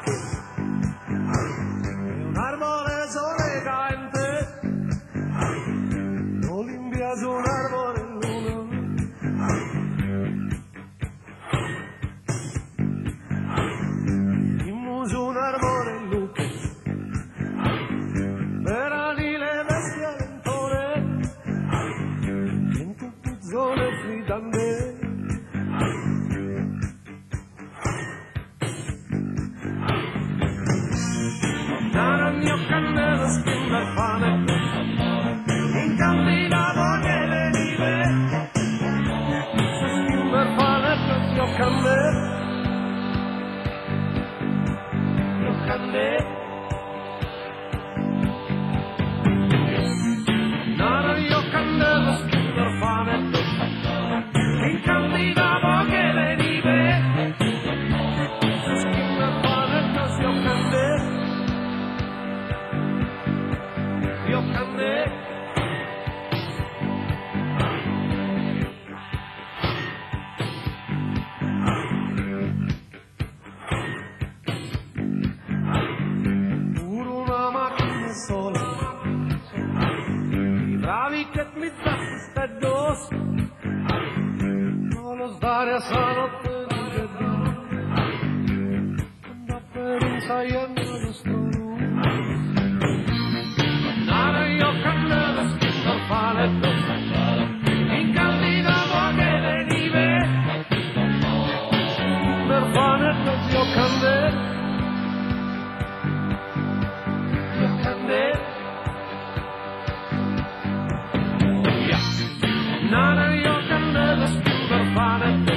che è un arbore sorregante, Olimpia su un arbore in luna, in su un arbore in luce, per anni le bestie lentore, in tutte zone fridante. Nara il mio cannello spinta il pane, in candidato che venive, spinta il pane per il mio cannello, Nara il mio cannello spinta il pane, in candidato che venive, spinta il pane per il mio cannello. Io candé, pure una macchina sola, i bravi che mi dà ste dos, non lo stare a sanotte di giardino, andò per un saiano lo stono. Io cannello scritto al paletto, in candidato che venive, per panetto io candelo, Nana io cannello scritto al paletto,